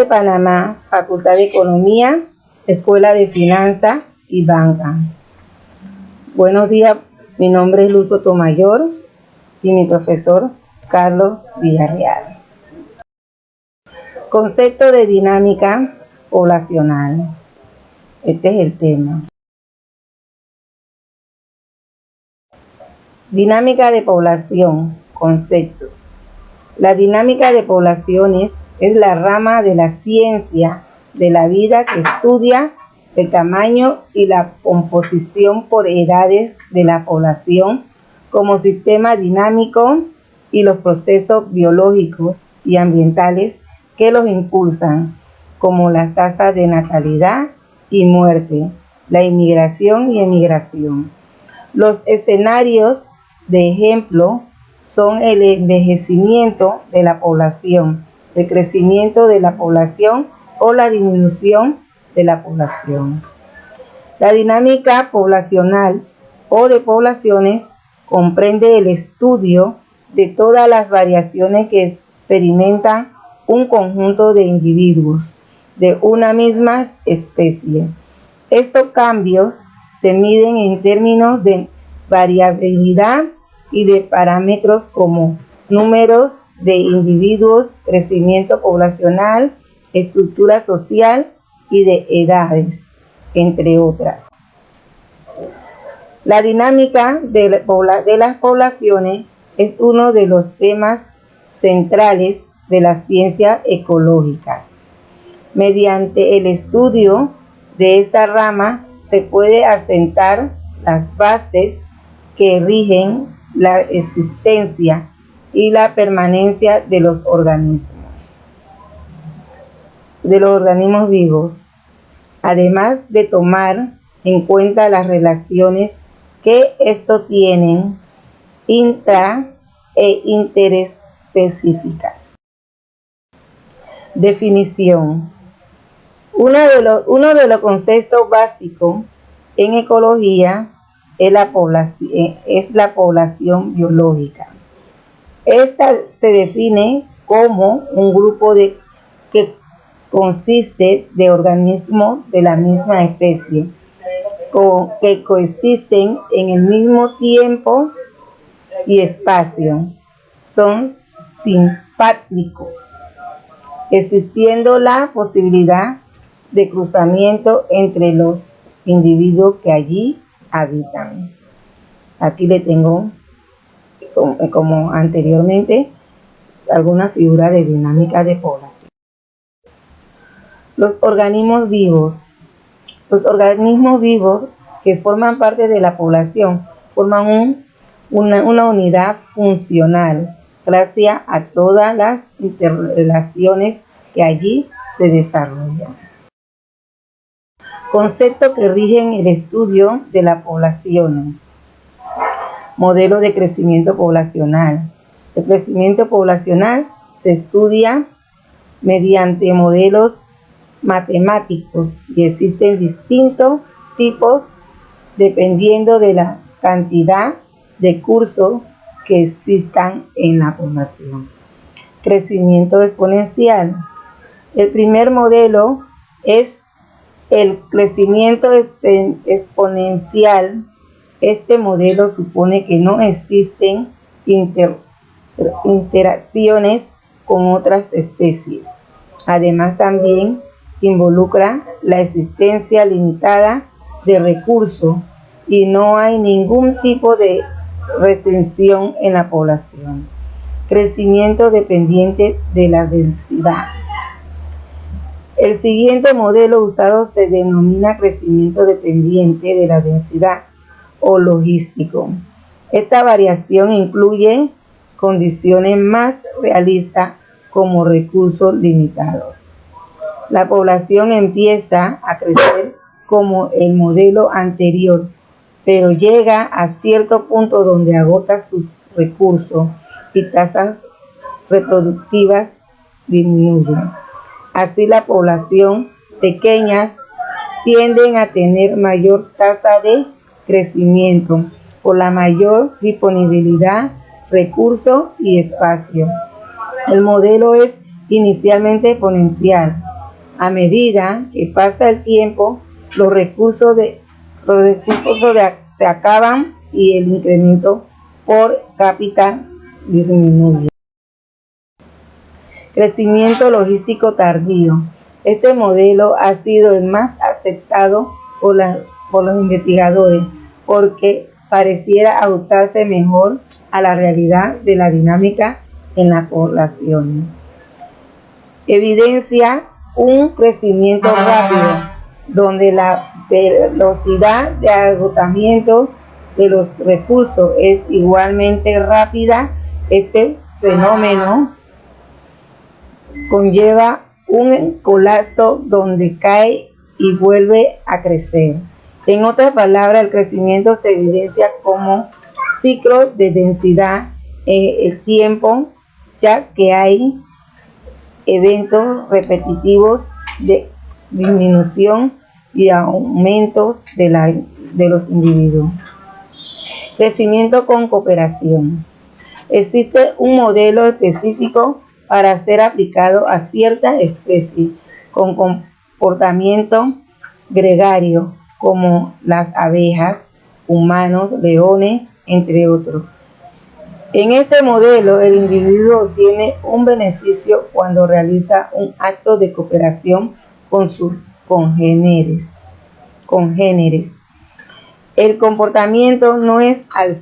de Panamá, Facultad de Economía, Escuela de Finanzas y Banca. Buenos días, mi nombre es Luz Sotomayor y mi profesor Carlos Villarreal. Concepto de dinámica poblacional. Este es el tema. Dinámica de población. Conceptos. La dinámica de poblaciones es la rama de la ciencia de la vida que estudia el tamaño y la composición por edades de la población como sistema dinámico y los procesos biológicos y ambientales que los impulsan, como las tasas de natalidad y muerte, la inmigración y emigración. Los escenarios de ejemplo son el envejecimiento de la población, el crecimiento de la población o la disminución de la población. La dinámica poblacional o de poblaciones comprende el estudio de todas las variaciones que experimentan un conjunto de individuos de una misma especie. Estos cambios se miden en términos de variabilidad y de parámetros como números de individuos, crecimiento poblacional, estructura social y de edades, entre otras. La dinámica de las poblaciones es uno de los temas centrales de las ciencias ecológicas. Mediante el estudio de esta rama se puede asentar las bases que rigen la existencia y la permanencia de los organismos vivos, además de tomar en cuenta las relaciones que estos tienen intra e interespecíficas. Definición. Uno de los conceptos básicos en ecología es la población biológica. Esta se define como un grupo que consiste de organismos de la misma especie, que coexisten en el mismo tiempo y espacio. Son simpátricos, existiendo la posibilidad de cruzamiento entre los individuos que allí habitan. Aquí le tengo, como anteriormente, alguna figura de dinámica de población. Los organismos vivos. Los organismos vivos que forman parte de la población forman una unidad funcional gracias a todas las interrelaciones que allí se desarrollan. Conceptos que rigen el estudio de las poblaciones. Modelo de crecimiento poblacional. El crecimiento poblacional se estudia mediante modelos matemáticos y existen distintos tipos dependiendo de la cantidad de recursos que existan en la población. Crecimiento exponencial. El primer modelo es el crecimiento exponencial. Este modelo supone que no existen interacciones con otras especies. Además, también involucra la existencia limitada de recursos y no hay ningún tipo de restricción en la población. Crecimiento dependiente de la densidad. El siguiente modelo usado se denomina crecimiento dependiente de la densidad o logístico. Esta variación incluye condiciones más realistas como recursos limitados. La población empieza a crecer como el modelo anterior, pero llega a cierto punto donde agota sus recursos y tasas reproductivas disminuyen. Así, la población pequeñas tienden a tener mayor tasa de crecimiento por la mayor disponibilidad, recursos y espacio. El modelo es inicialmente exponencial, A medida que pasa el tiempo, se acaban y el incremento por cápita disminuye. Crecimiento logístico tardío. Este modelo ha sido el más aceptado por los investigadores porque pareciera ajustarse mejor a la realidad de la dinámica en la población. Evidencia un crecimiento rápido, donde la velocidad de agotamiento de los recursos es igualmente rápida. Este fenómeno conlleva un colapso donde cae y vuelve a crecer. En otras palabras, el crecimiento se evidencia como ciclo de densidad en el tiempo, ya que hay eventos repetitivos de disminución y aumento de los individuos. Crecimiento con cooperación. Existe un modelo específico para ser aplicado a ciertas especies con comportamiento gregario, como las abejas, humanos, leones, entre otros. En este modelo, el individuo obtiene un beneficio cuando realiza un acto de cooperación con sus congéneres. El comportamiento no es al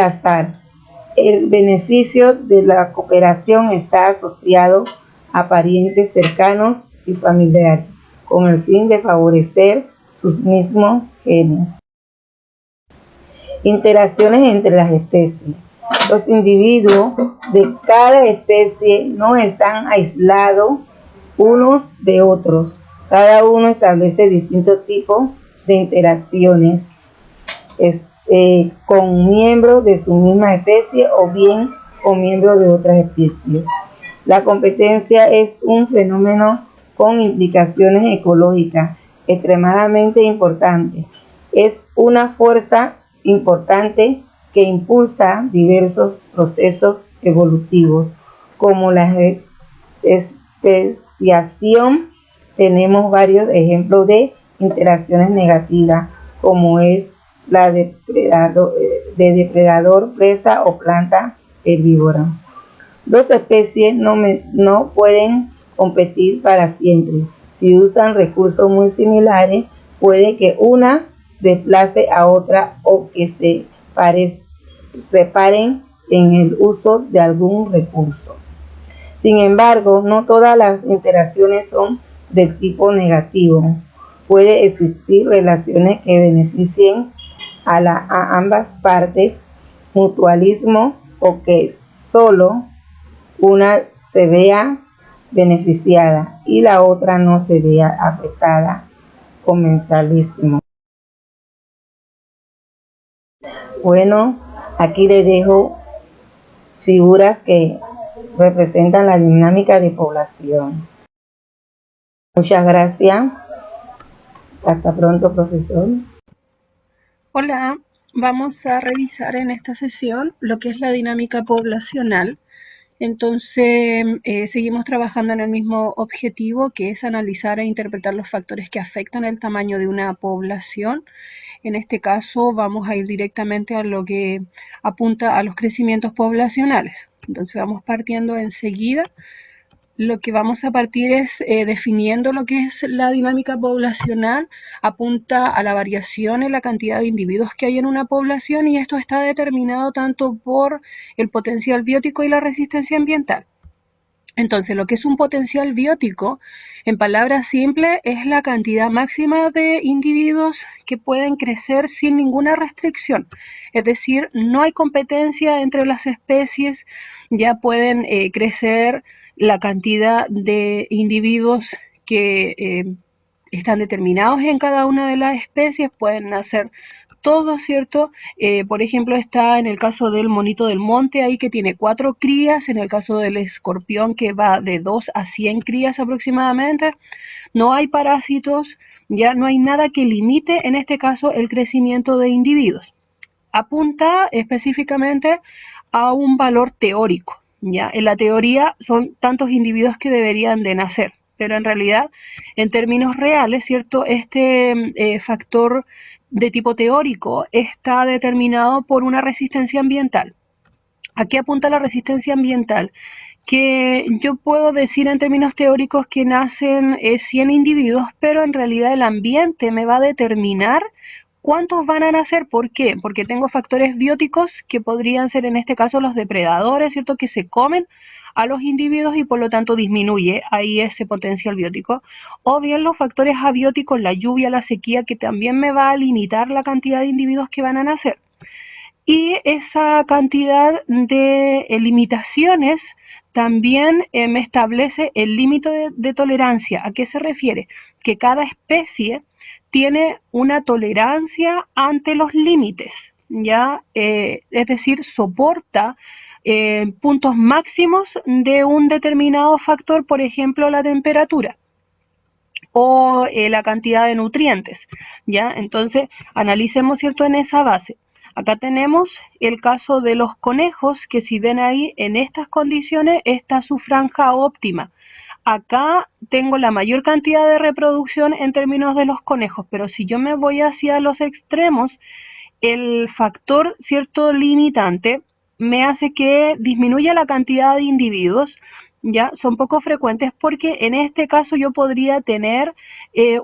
azar. El beneficio de la cooperación está asociado a parientes cercanos y familiares, con el fin de favorecer sus mismos genes. Interacciones entre las especies. Los individuos de cada especie no están aislados unos de otros. Cada uno establece distintos tipos de interacciones con miembros de su misma especie o bien con miembros de otras especies. La competencia es un fenómeno con implicaciones ecológicas extremadamente importantes. Es una fuerza importante que impulsa diversos procesos evolutivos, como la especiación. Tenemos varios ejemplos de interacciones negativas, como es la de depredador, presa o planta herbívora. Dos especies no pueden competir para siempre. Si usan recursos muy similares, puede que una desplace a otra o que se separen en el uso de algún recurso. Sin embargo, no todas las interacciones son del tipo negativo. Puede existir relaciones que beneficien a ambas partes, mutualismo, o que solo una se vea beneficiada y la otra no se vea afectada, comensalismo. Bueno, aquí les dejo figuras que representan la dinámica de población. Muchas gracias. Hasta pronto, profesor. Hola, vamos a revisar en esta sesión lo que es la dinámica poblacional. Entonces, seguimos trabajando en el mismo objetivo, que es analizar e interpretar los factores que afectan el tamaño de una población. En este caso, vamos a ir directamente a lo que apunta a los crecimientos poblacionales. Entonces, vamos partiendo enseguida. Lo que vamos a partir es definiendo lo que es la dinámica poblacional. Apunta a la variación en la cantidad de individuos que hay en una población, y esto está determinado tanto por el potencial biótico y la resistencia ambiental. Entonces, lo que es un potencial biótico, en palabras simples, es la cantidad máxima de individuos que pueden crecer sin ninguna restricción. Es decir, no hay competencia entre las especies, ya pueden crecer la cantidad de individuos que están determinados en cada una de las especies, pueden nacer todos, ¿cierto? Por ejemplo, está en el caso del monito del monte, ahí que tiene 4 crías, en el caso del escorpión que va de 2 a 100 crías aproximadamente. No hay parásitos, ya no hay nada que limite en este caso el crecimiento de individuos. Apunta específicamente a un valor teórico, ¿ya? En la teoría son tantos individuos que deberían de nacer. pero en realidad, en términos reales, ¿cierto? Este factor de tipo teórico está determinado por una resistencia ambiental. ¿A qué apunta la resistencia ambiental? Que yo puedo decir en términos teóricos que nacen 100 individuos, pero en realidad el ambiente me va a determinar cuántos van a nacer. ¿Por qué? Porque tengo factores bióticos que podrían ser en este caso los depredadores, ¿cierto? Que se comen a los individuos y por lo tanto disminuye ahí ese potencial biótico. O bien los factores abióticos, la lluvia, la sequía, que también me va a limitar la cantidad de individuos que van a nacer. Y esa cantidad de limitaciones también me establece el límite de tolerancia. ¿A qué se refiere? Que cada especie tiene una tolerancia ante los límites, ¿ya? Es decir, soporta puntos máximos de un determinado factor, por ejemplo, la temperatura o la cantidad de nutrientes, ¿ya? Entonces, analicemos, ¿cierto?, en esa base. Acá tenemos el caso de los conejos, que si ven ahí, en estas condiciones está su franja óptima. Acá tengo la mayor cantidad de reproducción en términos de los conejos, pero si yo me voy hacia los extremos, el factor, cierto, limitante me hace que disminuya la cantidad de individuos, ya son poco frecuentes porque en este caso yo podría tener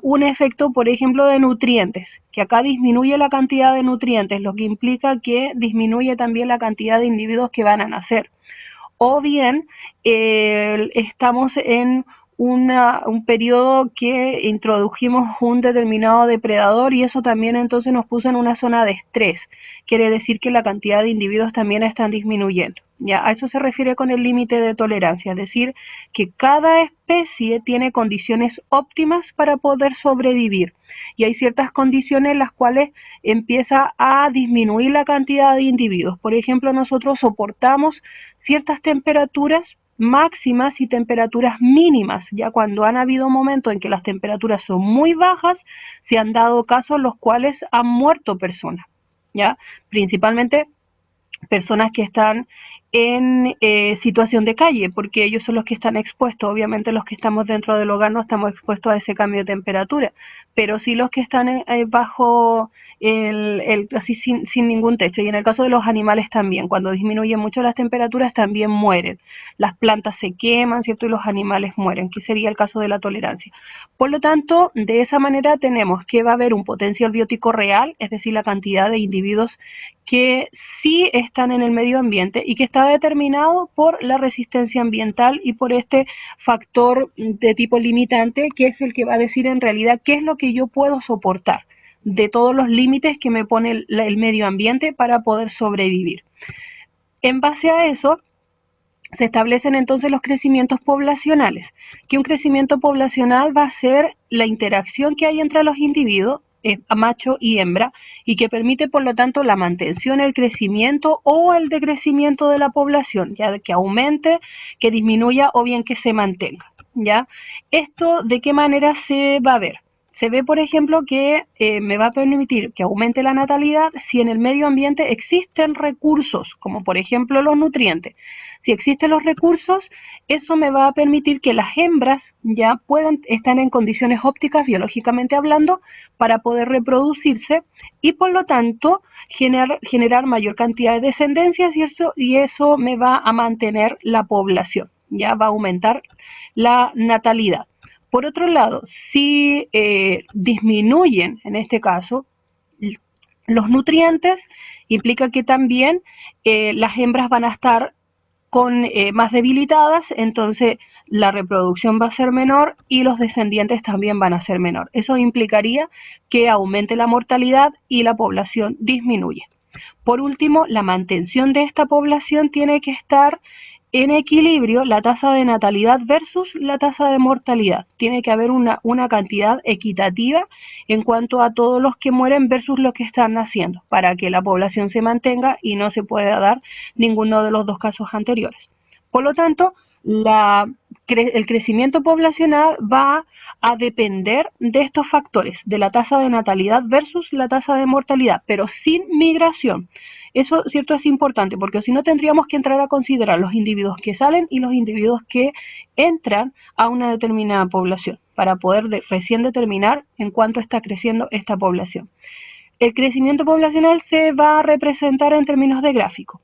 un efecto, por ejemplo, de nutrientes, que acá disminuye la cantidad de nutrientes, lo que implica que disminuye también la cantidad de individuos que van a nacer. O bien estamos en un periodo que introdujimos un determinado depredador y eso también entonces nos puso en una zona de estrés. Quiere decir que la cantidad de individuos también están disminuyendo. Ya, a eso se refiere con el límite de tolerancia, es decir, que cada especie tiene condiciones óptimas para poder sobrevivir y hay ciertas condiciones en las cuales empieza a disminuir la cantidad de individuos. Por ejemplo, nosotros soportamos ciertas temperaturas máximas y temperaturas mínimas. Ya cuando han habido momentos en que las temperaturas son muy bajas, se han dado casos en los cuales han muerto personas, ya principalmente personas que están en situación de calle, porque ellos son los que están expuestos. Obviamente los que estamos dentro del hogar no estamos expuestos a ese cambio de temperatura, pero sí los que están bajo así sin ningún techo. Y en el caso de los animales también, cuando disminuyen mucho las temperaturas también mueren. Las plantas se queman, ¿cierto? Y los animales mueren, que sería el caso de la tolerancia. Por lo tanto, de esa manera tenemos que va a haber un potencial biótico real, es decir, la cantidad de individuos que sí están en el medio ambiente y que está determinado por la resistencia ambiental y por este factor de tipo limitante, que es el que va a decir en realidad qué es lo que yo puedo soportar de todos los límites que me pone el medio ambiente para poder sobrevivir. En base a eso, se establecen entonces los crecimientos poblacionales, que un crecimiento poblacional va a ser la interacción que hay entre los individuos, macho y hembra, y que permite por lo tanto la mantención, el crecimiento o el decrecimiento de la población, ya que aumente, que disminuya o bien que se mantenga. ¿Ya? ¿Esto de qué manera se va a ver? Se ve, por ejemplo, que me va a permitir que aumente la natalidad si en el medio ambiente existen recursos, como por ejemplo los nutrientes. Si existen los recursos, eso me va a permitir que las hembras ya puedan estar en condiciones ópticas, biológicamente hablando, para poder reproducirse y por lo tanto generar mayor cantidad de descendencias y eso me va a mantener la población, ya va a aumentar la natalidad. Por otro lado, si disminuyen, en este caso, los nutrientes, implica que también las hembras van a estar con más debilitadas, entonces la reproducción va a ser menor y los descendientes también van a ser menor. Eso implicaría que aumente la mortalidad y la población disminuye. Por último, la mantención de esta población tiene que estar en equilibrio, la tasa de natalidad versus la tasa de mortalidad. Tiene que haber una cantidad equitativa en cuanto a todos los que mueren versus los que están naciendo, para que la población se mantenga y no se pueda dar ninguno de los dos casos anteriores. Por lo tanto, el crecimiento poblacional va a depender de estos factores, de la tasa de natalidad versus la tasa de mortalidad, pero sin migración. Eso, cierto, es importante, porque si no tendríamos que entrar a considerar los individuos que salen y los individuos que entran a una determinada población, para poder recién determinar en cuánto está creciendo esta población. El crecimiento poblacional se va a representar en términos de gráfico.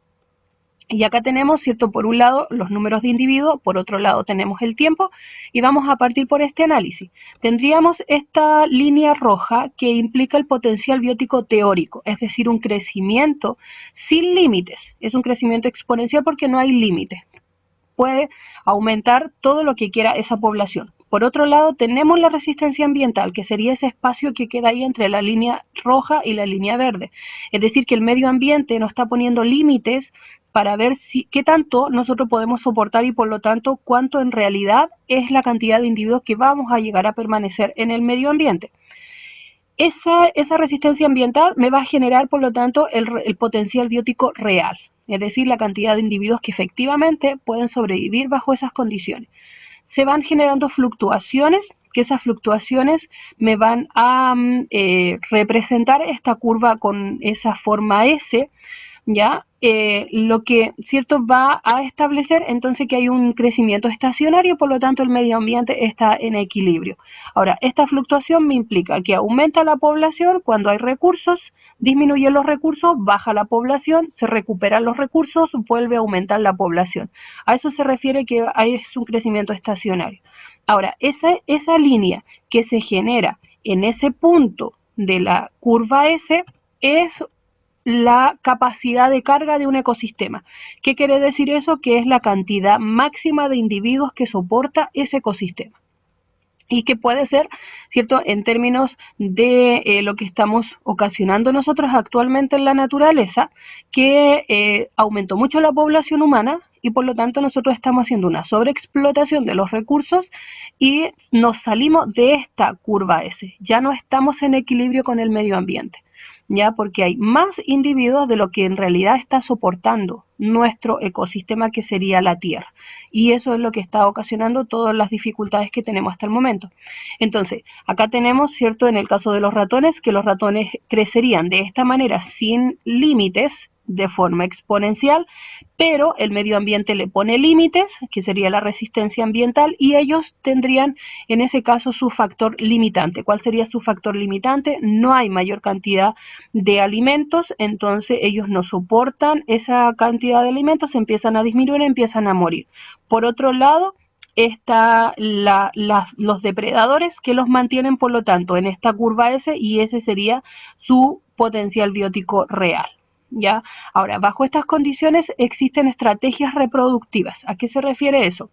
Y acá tenemos, ¿cierto?, por un lado los números de individuos, por otro lado tenemos el tiempo, y vamos a partir por este análisis. Tendríamos esta línea roja que implica el potencial biótico teórico, es decir, un crecimiento sin límites. Es un crecimiento exponencial porque no hay límites. Puede aumentar todo lo que quiera esa población. Por otro lado, tenemos la resistencia ambiental, que sería ese espacio que queda ahí entre la línea roja y la línea verde. Es decir, que el medio ambiente nos está poniendo límites para ver qué tanto nosotros podemos soportar y, por lo tanto, cuánto en realidad es la cantidad de individuos que vamos a llegar a permanecer en el medio ambiente. Esa resistencia ambiental me va a generar, por lo tanto, el potencial biótico real, es decir, la cantidad de individuos que efectivamente pueden sobrevivir bajo esas condiciones. Se van generando fluctuaciones, que esas fluctuaciones me van a representar esta curva con esa forma S, ¿ya? Lo que, ¿cierto?, va a establecer entonces que hay un crecimiento estacionario, por lo tanto el medio ambiente está en equilibrio. Ahora, esta fluctuación me implica que aumenta la población cuando hay recursos, disminuyen los recursos, baja la población, se recuperan los recursos, vuelve a aumentar la población. A eso se refiere que es un crecimiento estacionario. Ahora, esa línea que se genera en ese punto de la curva S es la capacidad de carga de un ecosistema. ¿Qué quiere decir eso? Que es la cantidad máxima de individuos que soporta ese ecosistema. Y que puede ser, ¿cierto?, en términos de lo que estamos ocasionando nosotros actualmente en la naturaleza, que aumentó mucho la población humana y por lo tanto nosotros estamos haciendo una sobreexplotación de los recursos y nos salimos de esta curva S. Ya no estamos en equilibrio con el medio ambiente, ya, porque hay más individuos de lo que en realidad está soportando nuestro ecosistema, que sería la Tierra, y eso es lo que está ocasionando todas las dificultades que tenemos hasta el momento. Entonces, acá tenemos, ¿cierto?, en el caso de los ratones, que los ratones crecerían de esta manera sin límites, de forma exponencial, pero el medio ambiente le pone límites, que sería la resistencia ambiental, y ellos tendrían en ese caso su factor limitante. ¿Cuál sería su factor limitante? No hay mayor cantidad de alimentos, entonces ellos no soportan esa cantidad de alimentos, empiezan a disminuir, empiezan a morir. Por otro lado, está los depredadores que los mantienen, por lo tanto, en esta curva S, y ese sería su potencial biótico real. ¿Ya? Ahora, bajo estas condiciones existen estrategias reproductivas. ¿A qué se refiere eso?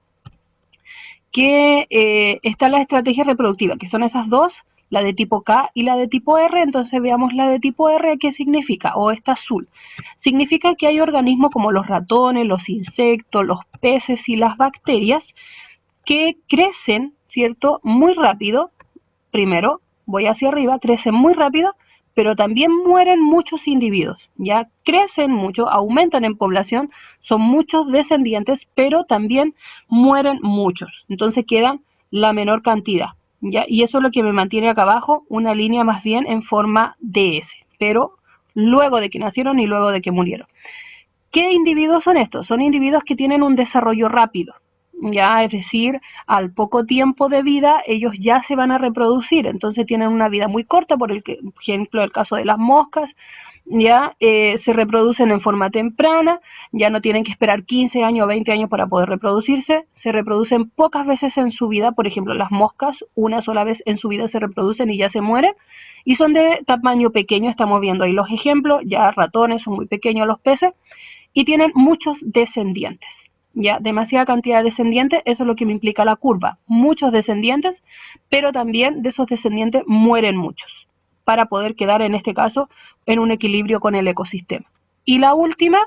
Que están las estrategias reproductivas, que son esas dos, la de tipo K y la de tipo R. Entonces veamos la de tipo R. ¿Qué significa? O esta azul. Significa que hay organismos como los ratones, los insectos, los peces y las bacterias que crecen, ¿cierto?, muy rápido. Primero, voy hacia arriba, crecen muy rápido, pero también mueren muchos individuos, ya crecen mucho, aumentan en población, son muchos descendientes, pero también mueren muchos, entonces queda la menor cantidad, ya, y eso es lo que me mantiene acá abajo, una línea más bien en forma de S, pero luego de que nacieron y luego de que murieron. ¿Qué individuos son estos? Son individuos que tienen un desarrollo rápido, ya, es decir, al poco tiempo de vida ellos ya se van a reproducir, entonces tienen una vida muy corta, por ejemplo el caso de las moscas, ya se reproducen en forma temprana, ya no tienen que esperar 15 años o 20 años para poder reproducirse, se reproducen pocas veces en su vida, por ejemplo las moscas una sola vez en su vida se reproducen y ya se mueren, y son de tamaño pequeño, estamos viendo ahí los ejemplos, ya ratones son muy pequeños, los peces, y tienen muchos descendientes. Ya, demasiada cantidad de descendientes, eso es lo que me implica la curva. Muchos descendientes, pero también de esos descendientes mueren muchos, para poder quedar en este caso en un equilibrio con el ecosistema. Y la última,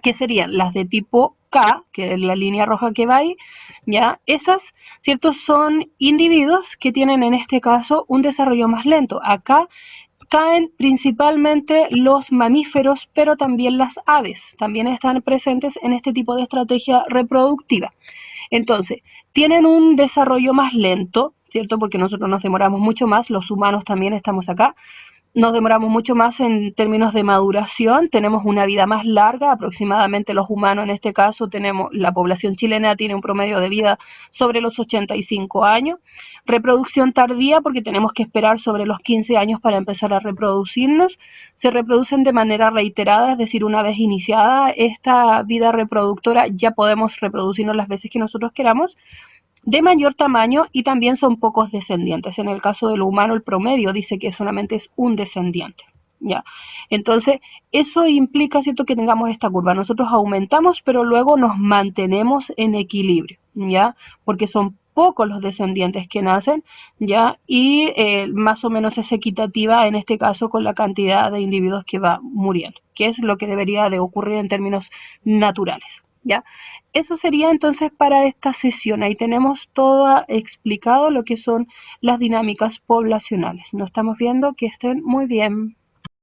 que serían las de tipo K, que es la línea roja que va ahí, ya, esas, ¿cierto?, son individuos que tienen en este caso un desarrollo más lento. Acá caen principalmente los mamíferos, pero también las aves, también están presentes en este tipo de estrategia reproductiva. Entonces, tienen un desarrollo más lento, ¿cierto? Porque nosotros nos demoramos mucho más, los humanos también estamos acá, nos demoramos mucho más en términos de maduración, tenemos una vida más larga, aproximadamente los humanos en este caso tenemos, la población chilena tiene un promedio de vida sobre los 85 años, reproducción tardía porque tenemos que esperar sobre los 15 años para empezar a reproducirnos, se reproducen de manera reiterada, es decir, una vez iniciada esta vida reproductora ya podemos reproducirnos las veces que nosotros queramos, de mayor tamaño y también son pocos descendientes. En el caso del humano, el promedio dice que solamente es un descendiente. ¿Ya? Entonces, eso implica, ¿cierto?, que tengamos esta curva. Nosotros aumentamos, pero luego nos mantenemos en equilibrio, ¿ya? Porque son pocos los descendientes que nacen, ¿ya? Y más o menos es equitativa en este caso con la cantidad de individuos que va muriendo, que es lo que debería de ocurrir en términos naturales, ¿ya? Eso sería entonces para esta sesión. Ahí tenemos todo explicado lo que son las dinámicas poblacionales. Nos estamos viendo, que estén muy bien.